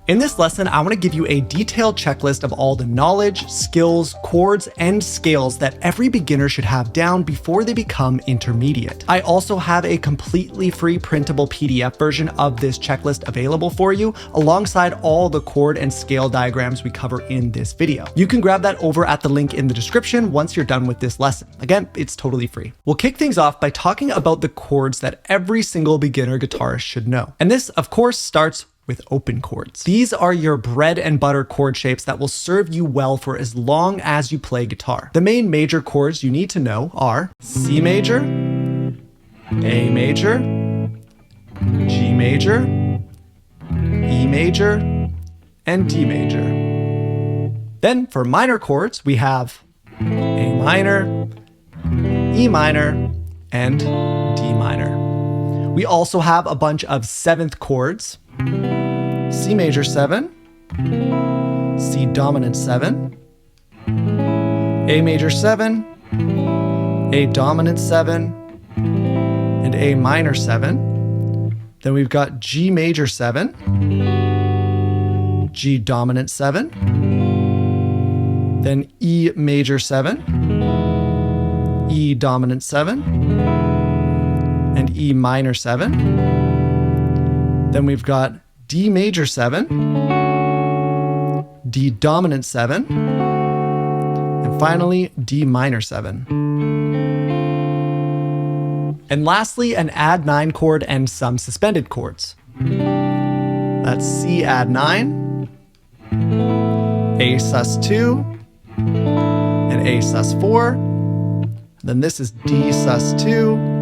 In this lesson, I want to give you a detailed checklist of all the knowledge, skills, chords, and scales that every beginner should have down before they become intermediate. I also have a completely free printable PDF version of this checklist available for you, alongside all the chord and scale diagrams we cover in this video. You can grab that over at the link in the description once you're done with this lesson. Again, it's totally free. We'll kick things off by talking about the chords that every single beginner guitarist should know. And this, of course, starts with open chords. These are your bread and butter chord shapes that will serve you well for as long as you play guitar. The main major chords you need to know are C major, A major, G major, E major, and D major. Then for minor chords, we have A minor, E minor, and D minor. We also have a bunch of seventh chords: C major 7, C dominant 7, A major 7, A dominant 7, and A minor 7. Then we've got G major 7, G dominant 7, then E major 7, E dominant 7, and E minor 7. Then we've got D major 7, D dominant 7, and finally D minor 7. And lastly, an add 9 chord and some suspended chords. That's C add 9, A sus2, and A sus4. Then this is D sus2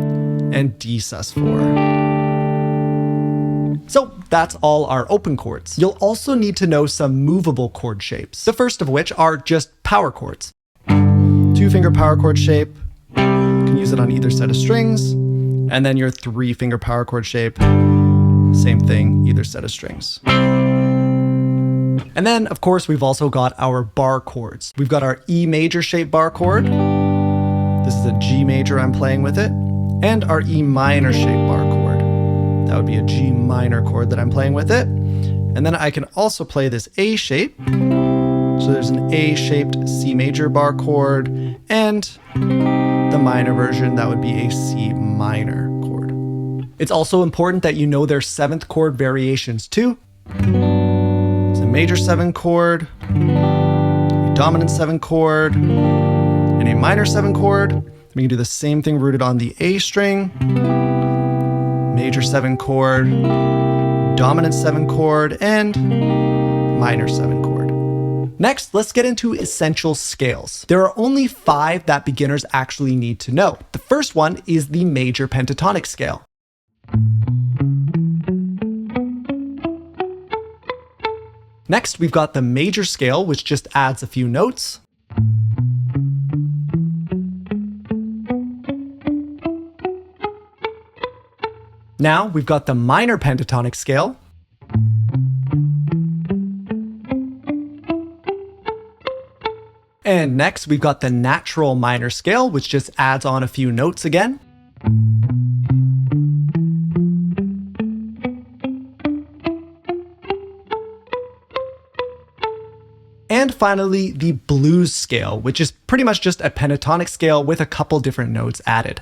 and D sus4. So that's all our open chords. You'll also need to know some movable chord shapes, the first of which are just power chords. 2-finger power chord shape, you can use it on either set of strings, and then your 3-finger power chord shape, same thing, either set of strings. And then, of course, we've also got our bar chords. We've got our E major shape bar chord. This is a G major, I'm playing with it, and our E minor shape bar chord. That would be a G minor chord that I'm playing with it. And then I can also play this A shape. So there's an A-shaped C major bar chord, and the minor version, that would be a C minor chord. It's also important that you know their 7th chord variations too. It's a major 7 chord, a dominant 7 chord, and a minor 7 chord. We can do the same thing rooted on the A string, major 7 chord, dominant 7 chord, and minor 7 chord. Next, let's get into essential scales. There are only 5 that beginners actually need to know. The first one is the major pentatonic scale. Next, we've got the major scale, which just adds a few notes. Now we've got the minor pentatonic scale. And next we've got the natural minor scale, which just adds on a few notes again. And finally, the blues scale, which is pretty much just a pentatonic scale with a couple different notes added.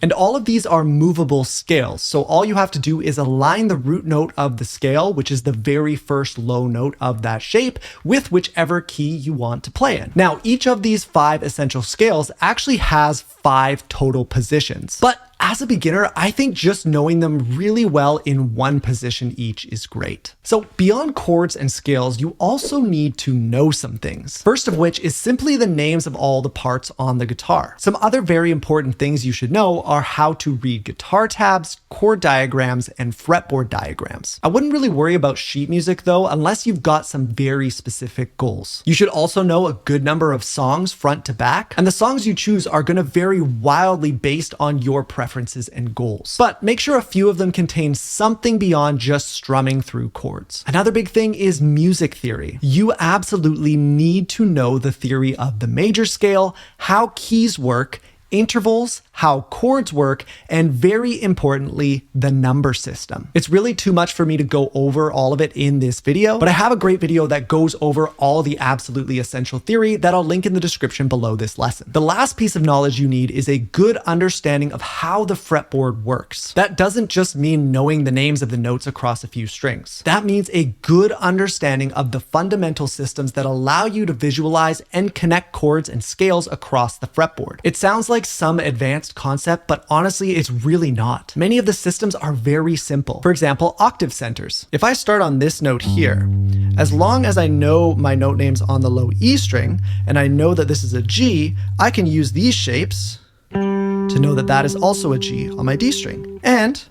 And all of these are movable scales, so all you have to do is align the root note of the scale, which is the very first low note of that shape, with whichever key you want to play in. Now, each of these 5 essential scales actually has 5 total positions, but as a beginner, I think just knowing them really well in one position each is great. So beyond chords and scales, you also need to know some things. First of which is simply the names of all the parts on the guitar. Some other very important things you should know are how to read guitar tabs, chord diagrams, and fretboard diagrams. I wouldn't really worry about sheet music though, unless you've got some very specific goals. You should also know a good number of songs front to back, and the songs you choose are going to vary wildly based on your preferences and goals. But make sure a few of them contain something beyond just strumming through chords. Another big thing is music theory. You absolutely need to know the theory of the major scale, how keys work, intervals, how chords work, and very importantly, the number system. It's really too much for me to go over all of it in this video, but I have a great video that goes over all the absolutely essential theory that I'll link in the description below this lesson. The last piece of knowledge you need is a good understanding of how the fretboard works. That doesn't just mean knowing the names of the notes across a few strings. That means a good understanding of the fundamental systems that allow you to visualize and connect chords and scales across the fretboard. It sounds like some advanced concept, but honestly, it's really not. Many of the systems are very simple. For example, octave centers. If I start on this note here, as long as I know my note names on the low E string, and I know that this is a G, I can use these shapes to know that that is also a G on my D string. And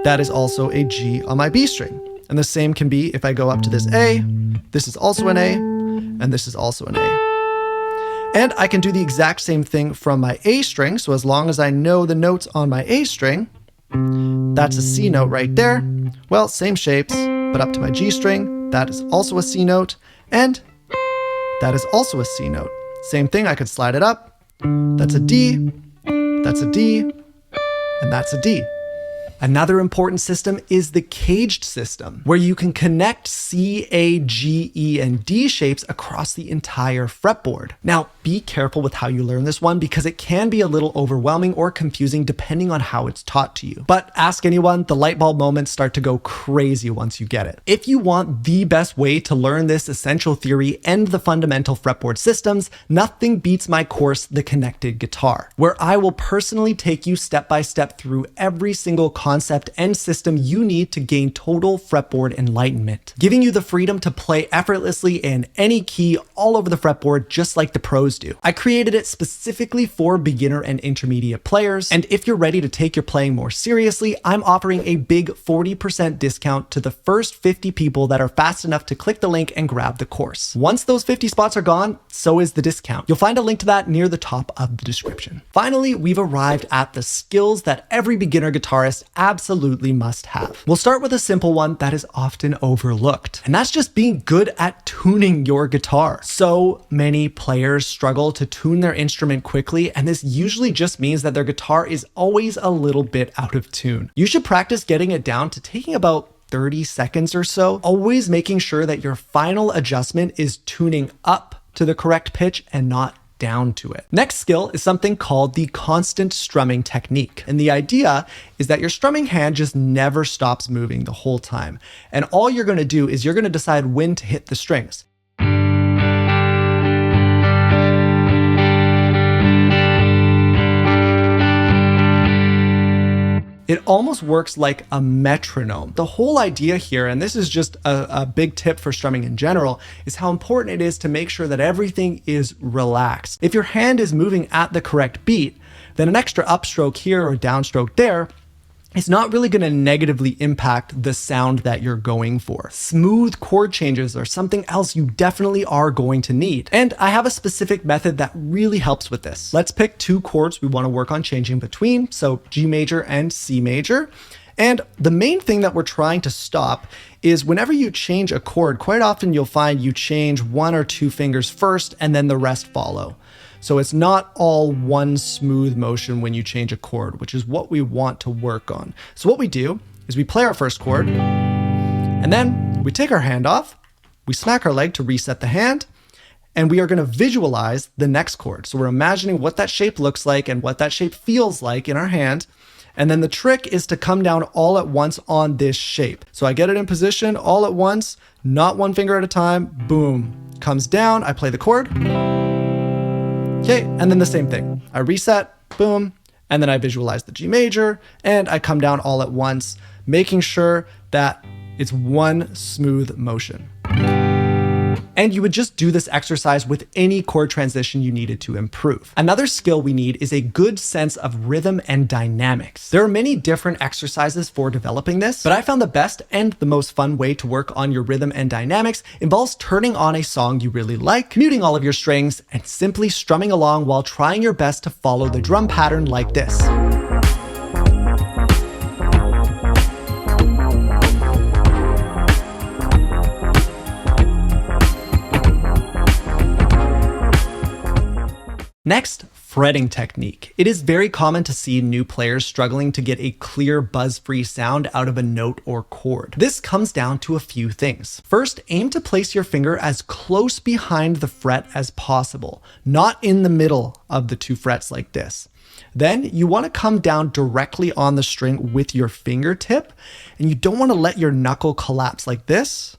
that is also a G on my B string. And the same can be if I go up to this A, this is also an A, and this is also an A. And I can do the exact same thing from my A string. So as long as I know the notes on my A string, that's a C note right there. Well, same shapes, but up to my G string, that is also a C note, and that is also a C note. Same thing, I could slide it up. That's a D, that's a D, and that's a D. Another important system is the caged system, where you can connect C, A, G, E, and D shapes across the entire fretboard. Now, be careful with how you learn this one because it can be a little overwhelming or confusing depending on how it's taught to you. But ask anyone, the light bulb moments start to go crazy once you get it. If you want the best way to learn this essential theory and the fundamental fretboard systems, nothing beats my course, The Connected Guitar, where I will personally take you step by step through every single concept and system you need to gain total fretboard enlightenment, giving you the freedom to play effortlessly in any key all over the fretboard just like the pros do. I created it specifically for beginner and intermediate players, and if you're ready to take your playing more seriously, I'm offering a big 40% discount to the first 50 people that are fast enough to click the link and grab the course. Once those 50 spots are gone, so is the discount. You'll find a link to that near the top of the description. Finally, we've arrived at the skills that every beginner guitarist absolutely must have. We'll start with a simple one that is often overlooked, and that's just being good at tuning your guitar. So many players struggle to tune their instrument quickly, and this usually just means that their guitar is always a little bit out of tune. You should practice getting it down to taking about 30 seconds or so, always making sure that your final adjustment is tuning up to the correct pitch and not down to it. Next skill is something called the constant strumming technique. And the idea is that your strumming hand just never stops moving the whole time. And all you're going to do is you're going to decide when to hit the strings. It almost works like a metronome. The whole idea here, and this is just a big tip for strumming in general, is how important it is to make sure that everything is relaxed. If your hand is moving at the correct beat, then an extra upstroke here or downstroke there it's not really going to negatively impact the sound that you're going for. Smooth chord changes are something else you definitely are going to need. And I have a specific method that really helps with this. Let's pick two chords we want to work on changing between, so G major and C major. And the main thing that we're trying to stop is whenever you change a chord, quite often you'll find you change one or two fingers first and then the rest follow. So it's not all one smooth motion when you change a chord, which is what we want to work on. So what we do is we play our first chord, and then we take our hand off, we smack our leg to reset the hand, and we are going to visualize the next chord. So we're imagining what that shape looks like and what that shape feels like in our hand. And then the trick is to come down all at once on this shape. So I get it in position all at once, not one finger at a time, boom, comes down, I play the chord. Okay, and then the same thing. I reset, boom, and then I visualize the G major, and I come down all at once, making sure that it's one smooth motion. And you would just do this exercise with any chord transition you needed to improve. Another skill we need is a good sense of rhythm and dynamics. There are many different exercises for developing this, but I found the best and the most fun way to work on your rhythm and dynamics involves turning on a song you really like, muting all of your strings, and simply strumming along while trying your best to follow the drum pattern like this. Next, fretting technique. It is very common to see new players struggling to get a clear buzz-free sound out of a note or chord. This comes down to a few things. First, aim to place your finger as close behind the fret as possible, not in the middle of the two frets like this. Then you want to come down directly on the string with your fingertip, and you don't want to let your knuckle collapse like this.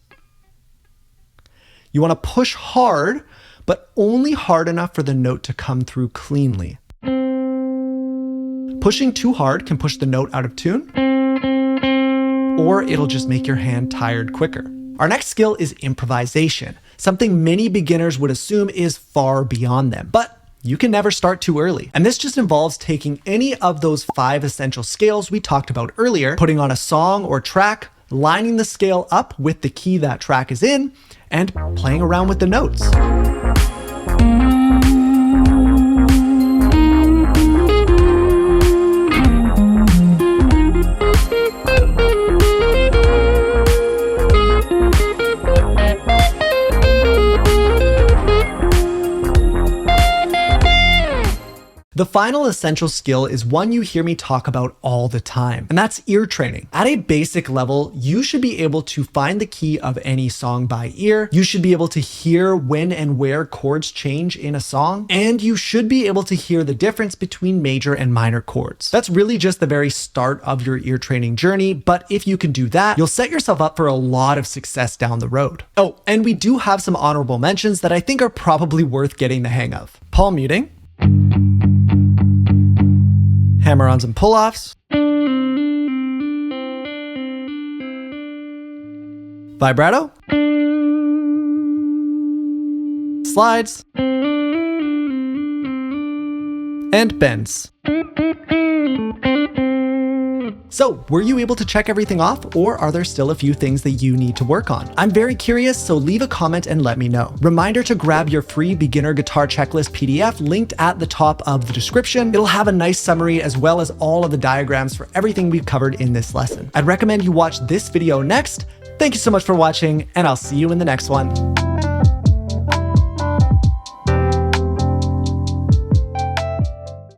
You want to push hard, but only hard enough for the note to come through cleanly. Pushing too hard can push the note out of tune, or it'll just make your hand tired quicker. Our next skill is improvisation, something many beginners would assume is far beyond them, but you can never start too early. And this just involves taking any of those 5 essential scales we talked about earlier, putting on a song or track, lining the scale up with the key that track is in, and playing around with the notes. The final essential skill is one you hear me talk about all the time, and that's ear training. At a basic level, you should be able to find the key of any song by ear. You should be able to hear when and where chords change in a song, and you should be able to hear the difference between major and minor chords. That's really just the very start of your ear training journey, but if you can do that, you'll set yourself up for a lot of success down the road. Oh, and we do have some honorable mentions that I think are probably worth getting the hang of. Palm muting, hammer-ons and pull-offs, vibrato, slides, and bends. So, were you able to check everything off, or are there still a few things that you need to work on? I'm very curious, so leave a comment and let me know. Reminder to grab your free beginner guitar checklist PDF linked at the top of the description. It'll have a nice summary as well as all of the diagrams for everything we've covered in this lesson. I'd recommend you watch this video next. Thank you so much for watching, and I'll see you in the next one.